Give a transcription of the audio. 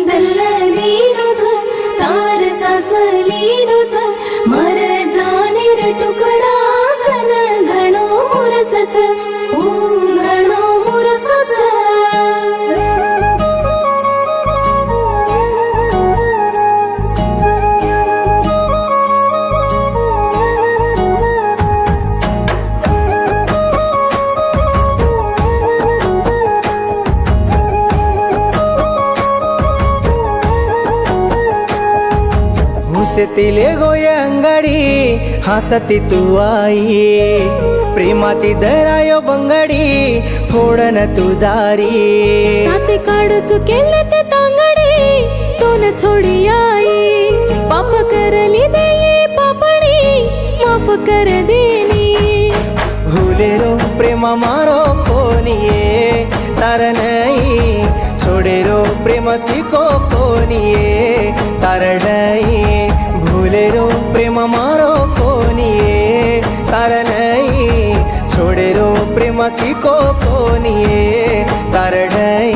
दल्लदीनुज तार सासलीनुज मर जानेर तुकडा कन घणो मुरसच घणो मुरसच हुसतिले गोय अंगडी हसती तू आई प्रेमाती दरायो बंगडी फोडन तू जारी ताते काढ चुकेले ते तांगडी तोन छोडी आई पाप करली देई पापणी माफ कर देनी भूले रो प्रेम मारो कोनिये तार नहीं छोड़े रो प्रेम सिको कोनिये तार नहीं भूले रो प्रेम मारो कोनिये तार नहीं छोड़े रो प्रेम सिको कोनिये तार नहीं